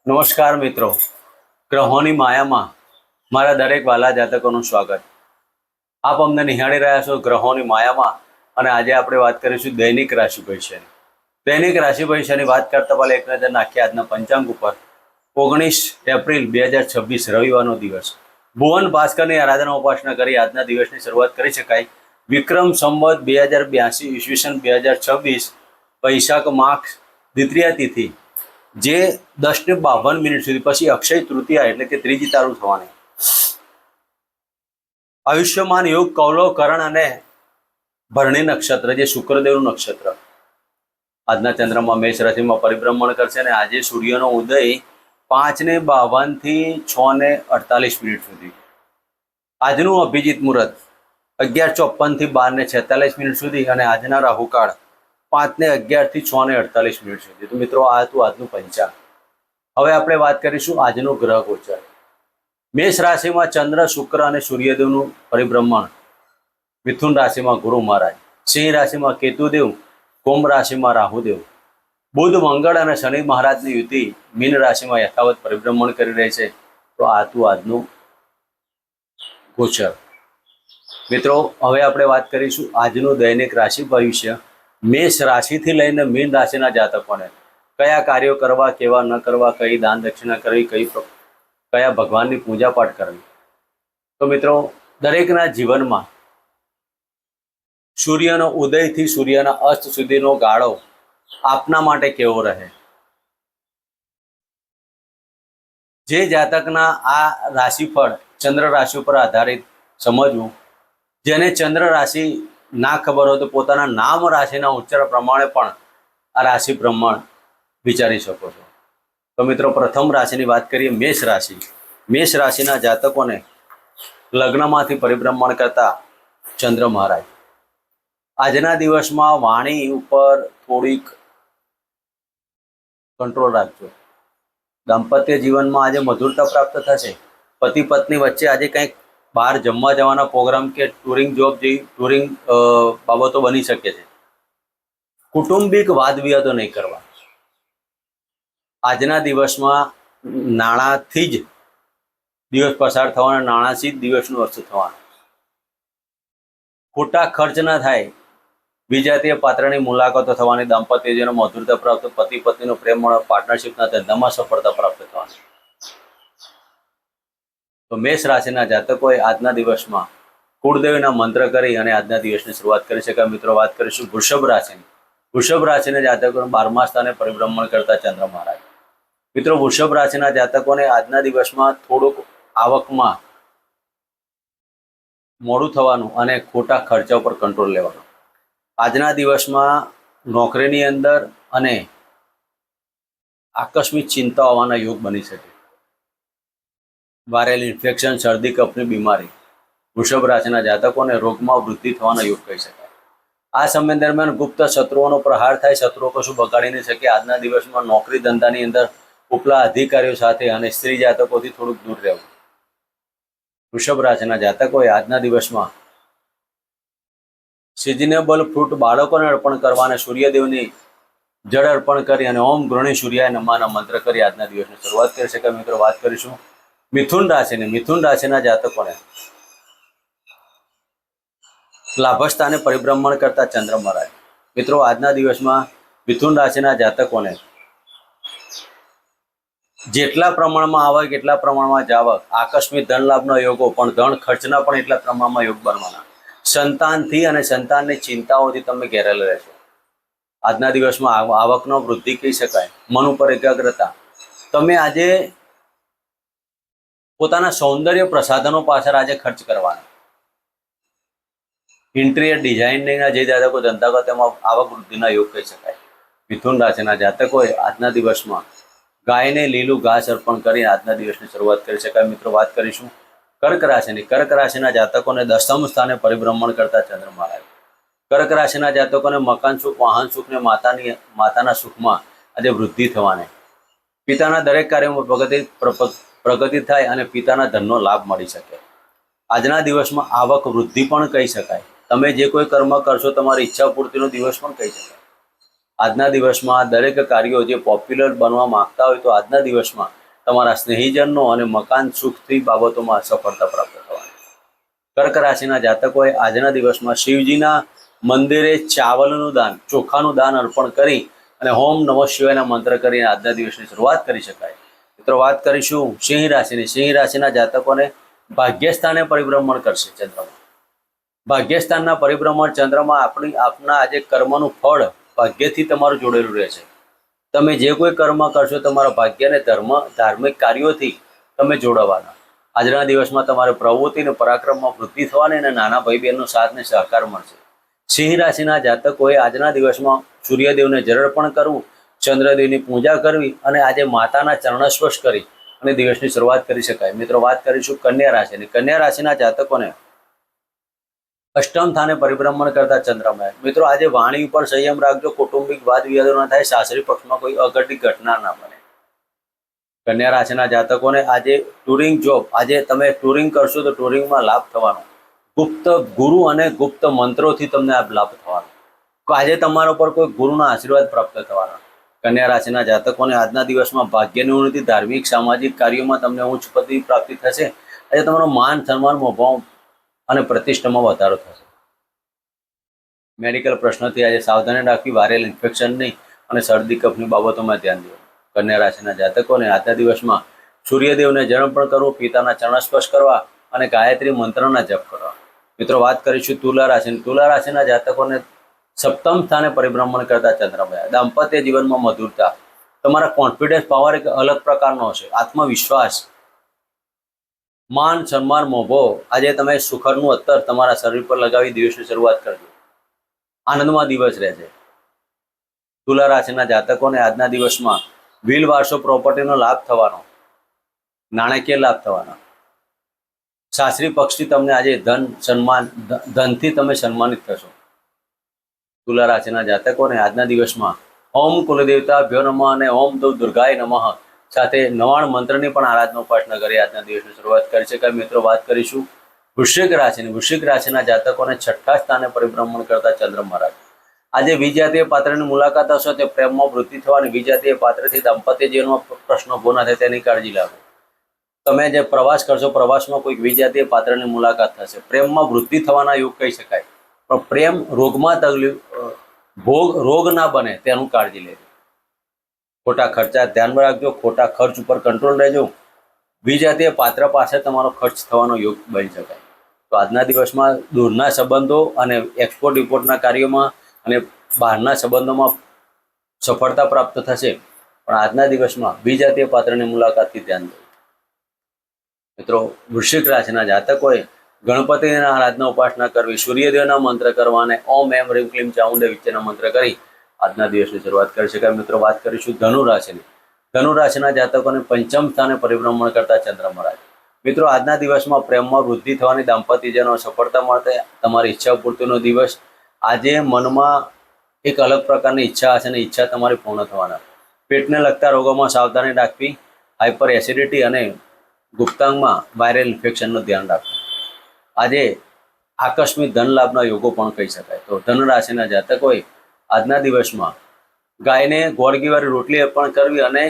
નમસ્કાર મિત્રો, ગ્રહોની માયામાં મારા દરેક વાલા જાતકોનું સ્વાગત. આપ અમને નિહાળી રહ્યા છો ગ્રહોની માયામાં, અને આજે આપણે વાત કરીશું દૈનિક રાશિ ભવિષ્યની. દૈનિક રાશિ ભવિષ્યની વાત કરતા પહેલા એક નજર નાખીએ આજના પંચાંગ ઉપર. 19 એપ્રિલ 2026 રવિવારનો દિવસ. ભુવન ભાસ્કરની આરાધના ઉપાસના કરી આજના દિવસની શરૂઆત કરી શકાય. વિક્રમ સંવત 2082 ઈસવીસન 2026 વૈશાખ માસ દ્વિતીયા તિથિ, જે 10:52 સુધી, પછી અક્ષય તૃતીયા એટલે કે ત્રીજી ચાલુ થવાની. આયુષ્યમાન યોગ કૌલવ કરણ અને ભરણી નક્ષત્ર, જે શુક્રદેવનું નક્ષત્ર. આજના ચંદ્રમાં મેષ રાશિમાં પરિભ્રમણ કરશે અને આજે સૂર્યનો ઉદય 5:52 થી 6:48 સુધી. આજનું અભિજીત મુહૂર્ત 11:54 થી 12:46 સુધી અને આજના રાહુકાળ 5:11 થી 6:48 સુધી. તો મિત્રો, આ હતું આજનું પંચાંગ. હવે આપણે વાત કરીશું આજનું ગ્રહ ગોચર. મેષ રાશિમાં ચંદ્ર, શુક્ર અને સૂર્યદેવનું પરિભ્રમણ. મિથુન રાશિમાં ગુરુ મહારાજ, સિંહ રાશિમાં કેતુદેવ, કુંભ રાશિમાં રાહુદેવ, બુધ, મંગળ અને શનિ મહારાજની યુતિ મીન રાશિમાં યથાવત પરિભ્રમણ કરી રહી છે. તો આ હતું આજનું ગોચર. મિત્રો, હવે આપણે વાત કરીશું આજનું દૈનિક રાશિ ભવિષ્ય. મેષ રાશિથી લઈને મીન રાશિના જાતકોને કયા કાર્યો કરવા, કેવા ન કરવા, કઈ દાન દક્ષિણા કરવી, કયા ભગવાનની પૂજા પાઠ કરવી. તો મિત્રો, દરેકના જીવનમાં સૂર્યનો ઉદયથી સૂર્યના અસ્ત સુધીનો ગાળો આપના માટે કેવો રહે. જે જાતકના આ રાશિફળ ચંદ્ર રાશિ ઉપર આધારિત સમજવું. જેને ચંદ્ર રાશિ ના ખબર હોય તો પોતાના નામ રાશિના ઉચ્ચાર પ્રમાણે પણ આ રાશિ પ્રમાણ વિચારી શકો છો. તો મિત્રો, પ્રથમ રાશિની વાત કરીએ, મેષ રાશિ. મેષ રાશિના જાતકોને લગ્નમાંથી પરિભ્રમણ કરતા ચંદ્ર મહારાજ. આજના દિવસમાં વાણી ઉપર થોડીક કંટ્રોલ રાખજો. દાંપત્ય જીવનમાં આજે મધુરતા પ્રાપ્ત થશે. પતિ પત્ની વચ્ચે આજે કંઈક બહાર જમવા જવાના પ્રોગ્રામ કે ટુરિંગ જોબ જેવી ટુરિંગ બાબતો બની શકે છે. કુટુંબિક વાદ વિવાદો નહીં કરવા. આજના દિવસમાં નાણાંથી જ દિવસ પસાર થવાના, નાણાંથી જ દિવસનું અસ્ત થવાનું. ખોટા ખર્ચ ના થાય. વિજાતીય પાત્રની મુલાકાતો થવાની. દાંપત્ય જીવનમાં મધુરતા પ્રાપ્ત, પતિ પત્નીનો પ્રેમ, પાર્ટનરશિપના ધંધામાં સફળતા પ્રાપ્ત થવાની. તો મેષ રાશિના જાતકોએ આજના દિવસમાં કુળદેવીના મંત્ર કરી અને આજના દિવસની શરૂઆત કરી શકાય. મિત્રો, વાત કરીશું વૃષભ રાશિની. વૃષભ રાશિના જાતકોને 12મા સ્થાને પરિભ્રમણ કરતા ચંદ્ર મહારાજ. મિત્રો, વૃષભ રાશિના જાતકોને આજના દિવસમાં થોડુંક આવકમાં મોડું થવાનું અને ખોટા ખર્ચા ઉપર કંટ્રોલ લેવાનો. આજના દિવસમાં નોકરીની અંદર અને આકસ્મિક ચિંતા હોવાના યોગ બની શકે. વાયરલ ઇન્ફેક્શન, શરદી, કફની બીમારી. વૃષભ રાશિના જાતકોને રોગમાં વૃદ્ધિ થવાના યોગ કહી શકાય. આ સમય દરમિયાન ગુપ્ત શત્રુઓનો પ્રહાર થાય. શત્રુઓ કશું બગાડી નહીં શકે. આજના દિવસમાં નોકરી ધંધાની અંદર ઉપલા અધિકારીઓ સાથે અને સ્ત્રી જાતકોથી થોડુંક દૂર રહેવું. વૃષભ રાશિના જાતકોએ આજના દિવસમાં સિઝનેબલ ફ્રૂટ બાળકોને અર્પણ કરવા અને સૂર્યદેવની જળ અર્પણ કરી અને ઓમ ગૃણી સૂર્યાય નમઃના મંત્ર કરી આજના દિવસની શરૂઆત કરી શકાય. મિત્રો, વાત કરીશું મિથુન રાશિની. મિથુન રાશિના જાતકોને લાભસ્થાને પરિભ્રમણ કરતા ચંદ્ર મહારાજ. મિત્રો, આજના દિવસમાં મિથુન રાશિના જાતકોને જેટલા પ્રમાણમાં આવક એટલા પ્રમાણમાં જાવક. આકસ્મિક ધન લાભના યોગો, પણ ધન ખર્ચના પણ એટલા પ્રમાણમાં યોગ બનવાના. સંતાનથી અને સંતાનની ચિંતાઓથી તમે ઘેરેલા રહેશો. આજના દિવસમાં આવકનો વૃદ્ધિ કહી શકાય. મન ઉપર એકાગ્રતા. તમે આજે પોતાના સૌંદર્ય પ્રસાધનો પાછળ આજે ખર્ચ કરવાના. ઇન્ટિરિયર ડિઝાઇનિંગના જે જાતકો ધંધા કરે તેમાં આવક વૃદ્ધિના યોગ કહી શકાય. મિથુન રાશિના જાતકોએ આજના દિવસમાં ગાયને લીલું ઘાસ અર્પણ કરી આજના દિવસની શરૂઆત કરી શકાય. મિત્રો, વાત કરીશું કર્ક રાશિની. કર્ક રાશિના જાતકોને 10મ સ્થાને પરિભ્રમણ કરતા ચંદ્ર મહારાજ. કર્ક રાશિના જાતકોને મકાન સુખ, વાહન સુખ ને માતાના સુખમાં આજે વૃદ્ધિ થવાની. પિતાના દરેક કાર્યોમાં પ્રગતિ થાય અને પિતાના ધનનો લાભ મળી શકે. આજના દિવસમાં આવક વૃદ્ધિ પણ કહી શકાય. તમે જે કોઈ કર્મ કરશો તમારી ઈચ્છા પૂર્તિનો દિવસ પણ કહી શકાય. આજના દિવસમાં દરેક કાર્યો જે પોપ્યુલર બનવા માંગતા હોય તો આજના દિવસમાં તમારા સ્નેહીજનનો અને મકાન સુખથી બાબતોમાં સફળતા પ્રાપ્ત થવાની. કર્ક રાશિના જાતકોએ આજના દિવસમાં શિવજીના મંદિરે ચાવલનું દાન, ચોખાનું દાન અર્પણ કરી અને ઓમ નમઃ શિવાયના મંત્ર કરીને આજના દિવસની શરૂઆત કરી શકાય. મિત્રો વાત કરીશું સિંહ રાશિની. સિંહ રાશિના જાતકોને ભાગ્યસ્થાને પરિભ્રમણ કરશે ચંદ્રમાં. ભાગ્યસ્થાનના પરિભ્રમણ ચંદ્રમાં આપના આજે કર્મનું ફળ ભાગ્યથી તમારું જોડેલું રહે છે. તમે જે કોઈ કર્મ કરશો તમારા ભાગ્ય અને ધાર્મિક કાર્યોથી તમે જોડાવાના. આજના દિવસમાં તમારે પ્રવૃત્તિ અને પરાક્રમમાં વૃદ્ધિ થવાની અને નાના ભાઈ બહેનનો સાથ અને સહકાર મળશે. સિંહ રાશિના જાતકોએ આજના દિવસમાં સૂર્યદેવને જળઅર્પણ કરવું, ચંદ્રદેવની પૂજા કરવી અને આજે માતાના ચરણસ્પર્શ કરી અને દિવસની શરૂઆત કરી શકાય. મિત્રો વાત કરીશું કન્યા રાશિની. કન્યા રાશિના જાતકોને અષ્ટમ સ્થાને પરિભ્રમણ કરતા ચંદ્રમાં. મિત્રો આજે વાણી ઉપર સંયમ રાખજો, કૌટુંબિક વાદ વિવાદો ના થાય, સાસરી પક્ષમાં કોઈ અઘટિત ઘટના ના બને. કન્યા રાશિના જાતકોને આજે ટુરિંગ જોબ, આજે તમે ટુરિંગ કરશો તો ટુરિંગમાં લાભ થવાનો. ગુપ્ત ગુરુ અને ગુપ્ત મંત્રોથી તમને આ લાભ થવાનો. આજે તમારા પર કોઈ ગુરુના આશીર્વાદ પ્રાપ્ત થવાના. કન્યા રાશિના જાતકોને આજના દિવસમાં ભાગ્યની ઉન્નતિ, ધાર્મિક સામાજિક કાર્યોમાં તમને ઉચ્ચ પદવી પ્રાપ્તિ થશે. આજે તમારો માન સન્માન મોભાવ અને પ્રતિષ્ઠામાં વધારો થશે. મેડિકલ પ્રશ્નોથી આજે સાવધાની રાખવી, વાયરલ ઇન્ફેક્શન નહીં અને શરદી કફની બાબતોમાં ધ્યાન દેવું. કન્યા રાશિના જાતકોને આજના દિવસમાં સૂર્યદેવને જળઅર્પણ કરવું, પિતાના ચરણસ્પર્શ કરવા અને ગાયત્રી મંત્રના જપ કરવા. મિત્રો વાત કરીશું તુલા રાશિની. તુલા રાશિના જાતકોને સપ્તમ સ્થાને પરિભ્રમણ કરતા ચંદ્રમા. દાંપત્ય જીવનમાં મધુરતા, તમારા કોન્ફિડન્સ પાવર એક અલગ પ્રકારનો હશે. આત્મવિશ્વાસ, માન સન્માન મોભો. આજે તમે સુખરનું અત્તર તમારા શરીર પર લગાવી દિવસની શરૂઆત કરજો. આનંદમાં દિવસ રહેશે. તુલા રાશિના જાતકોને આજના દિવસમાં વ્હીલ વારસો પ્રોપર્ટીનો લાભ થવાનો, નાણાકીય લાભ થવાનો. સાસરી પક્ષથી તમને આજે ધનથી તમે સન્માનિત થશો. તુલા રાશિના જાતકોને આજના દિવસમાં ઓમ કુલદેવતાભ્યો નમઃ અને ઓમ દુર્ગાય નમઃ સાથે 99 મંત્રની પણ આરાધના ઉપાસના કરી આજના દિવસની શરૂઆત કરી શકાય. મિત્રો વાત કરીશું વૃશ્ચિક રાશિની. વૃશ્ચિક રાશિના જાતકોને છઠ્ઠા સ્થાને પરિભ્રમણ કરતા ચંદ્ર મહારાજ. આજે વિજાતીય પાત્રની મુલાકાત હશે તે પ્રેમમાં વૃદ્ધિ થવાની. વિજાતીય પાત્રથી દાંપત્ય જીવનમાં પ્રશ્નો ઉભો ના થાય તેની કાળજી લાવો. તમે જે પ્રવાસ કરશો પ્રવાસમાં કોઈક વિજાતીય પાત્રની મુલાકાત થશે. પ્રેમમાં વૃદ્ધિ થવાના યોગ કહી શકાય, પણ પ્રેમ રોગમાં રોગ ના બને તેનું કાળજી લેજો. ખોટા ખર્ચા ધ્યાનમાં રાખજો, ખોટા ખર્ચ ઉપર કંટ્રોલ રહેજો. વિજાતીય પાત્ર પાસે તમારો ખર્ચ થવાનો યોગ બની શકાય. તો આજના દિવસમાં દૂરના સંબંધો અને એક્સપોર્ટ ઇમ્પોર્ટના કાર્યોમાં અને બહારના સંબંધોમાં સફળતા પ્રાપ્ત થશે, પણ આજના દિવસમાં વિજાતીય પાત્રની મુલાકાતથી ધ્યાન દો. મિત્રો વૃશ્ચિક રાશિના જાતકોએ ગણપતિના આરાધના ઉપાસના કરવી, સૂર્યદેવના મંત્ર કરવા અને ઓમ એમ રીમ ક્લીમ ચામુંડે વિચ્ચેના મંત્ર કરી આજના દિવસની શરૂઆત કરી શકાય. મિત્રો વાત કરીશું ધનુ રાશિની. ધનુ રાશિના જાતકોને પંચમ સ્થાને પરિભ્રમણ કરતા ચંદ્ર મહારાજ. મિત્રો આજના દિવસમાં પ્રેમમાં વૃદ્ધિ થવાની, દાંપત્યજનો સફળતા મળશે, તમારી ઈચ્છા પૂર્તિનો દિવસ. આજે મનમાં એક અલગ પ્રકારની ઈચ્છા હશે અને ઈચ્છા તમારી પૂર્ણ થવાના. પેટને લગતા રોગોમાં સાવધાની રાખવી, હાઇપર એસિડિટી અને ગુપ્તાંગમાં વાયરલ ઇન્ફેક્શનનું ધ્યાન રાખવું. આજે આકસ્મિક ધન લાભના યોગો પણ કહી શકાય. તો ધન રાશિના જાતકોએ આજના દિવસમાં ગાયને ગોળગીવાળી રોટલી અર્પણ કરવી અને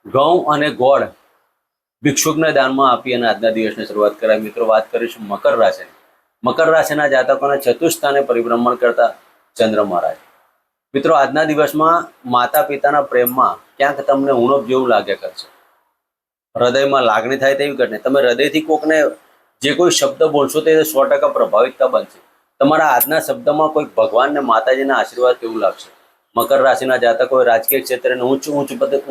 ઘઉં અને ગોળ ભિક્ષુકને દાનમાં આપી અને આજના દિવસની શરૂઆત કરાય. મિત્રો વાત કરીશું મકર રાશિની. મકર રાશિના જાતકોને ચતુર્થ સ્થાને પરિભ્રમણ કરતા ચંદ્ર મહારાજ. મિત્રો આજના દિવસમાં માતા પિતાના પ્રેમમાં ક્યાંક તમને ઉણપ જેવું લાગ્યા કરશે. હૃદયમાં લાગણી થાય તેવી ઘટના. તમે હૃદયથી કોકને જે કોઈ શબ્દ બોલશો તે 100% પ્રભાવિતતા બનશે. તમારા આજના શબ્દમાં કોઈ ભગવાનને માતાજીના આશીર્વાદ કેવું લાગશે. મકર રાશિના જાતકોએ રાજકીય ક્ષેત્રે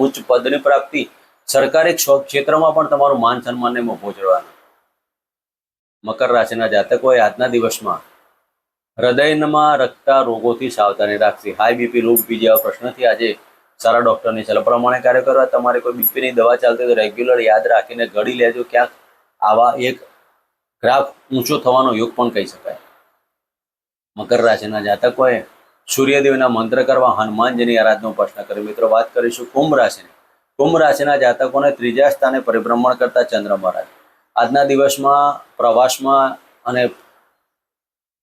ઉચ્ચ પદની પ્રાપ્તિ, સરકારી ક્ષેત્રમાં પણ તમારું માન સન્માનને મોભો જળવાનું. મકર રાશિના જાતકોએ આજના દિવસમાં હૃદયમાં રખતા રોગોથી સાવધાની રાખવી. હાઈ બીપી, લો બીપી જેવા પ્રશ્નથી આજે સારા ડૉક્ટરની સલાહ પ્રમાણે કાર્ય કરવા. તમારે કોઈ બીપીની દવા ચાલતી હોય તો રેગ્યુલર યાદ રાખીને ઘડી લેજો. ક્યાંક આવા એક ગ્રાફ ઊંચો થવાનો યોગ પણ કહી શકાય. મકર રાશિના જાતકોએ સૂર્યદેવના મંત્ર કરવા, હનુમાનજીની આરાધના ઉપાસના કરી. મિત્રો વાત કરીશું કુંભ રાશિની. કુંભ રાશિના જાતકોને ત્રીજા સ્થાને પરિભ્રમણ કરતા ચંદ્ર મહારાજ. આજના દિવસમાં પ્રવાસમાં અને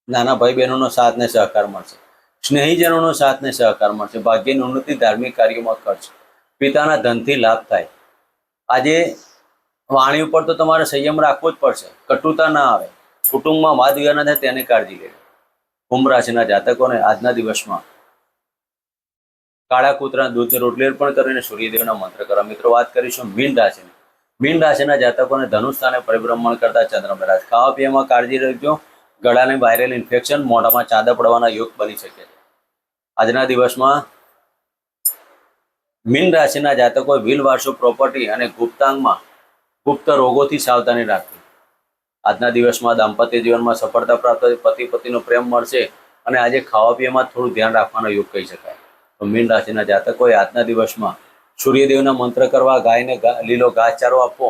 નાના ભાઈ બહેનોનો સાથ ને સહકાર મળશે. સ્નેહીજનોનો સાથ ને સહકાર મળશે. ભાગ્યની ઉન્નતિ, ધાર્મિક કાર્યોમાં ખર્ચ, પિતાના ધનથી લાભ થાય. આજે વાણી ઉપર તો તમારે સંયમ રાખવો જ પડશે. કટુતા ના આવે, કુટુંબમાં વાદ વિવાદ ના થાય તેની કાળજી લેજો. કુંભ રાશિના જાતકોને આજના દિવસમાં કાળા કૂતરા દૂધની રોટલી અર્પણ કરીને સૂર્યદેવના મંત્ર કરો. મિત્રો, વાત કરીશું મીન રાશિની. મીન રાશિના જાતકોને ધનુષ સ્થાને પરિભ્રમણ કરતા ચંદ્ર મહારાજ. ખાવા પીવામાં કાળજી રાખજો. ગળાને વાયરલ ઇન્ફેક્શન, મોઢામાં ચાંદા પડવાના યોગ બની શકે છે. આજના દિવસમાં મીન રાશિના જાતકોએ વ્હીલ વારસો, પ્રોપર્ટી અને ગુપ્ત રોગોથી સાવધાની રાખવી. આજના દિવસમાં દાંપત્ય જીવનમાં સફળતા પ્રાપ્ત થશે. પતિ પત્નીનો પ્રેમ મળશે અને આજે ખાવા પીવામાં થોડું ધ્યાન રાખવાનો યોગ કહી શકાય. તો મીન રાશિના જાતકોએ આજના દિવસમાં સૂર્યદેવના મંત્ર કરવા, ગાયને લીલો ઘાસચારો આપવો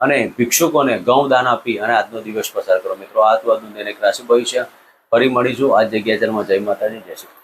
અને ભિક્ષુકોને ગૌ દાન આપી અને આજનો દિવસ પસાર કરો. મિત્રો, આ હતું આજનું દૈનિક રાશિ ભવિષ્ય. ફરી મળીશું આ જગ્યા. જય માતાજી, જય શ્રી કૃષ્ણ.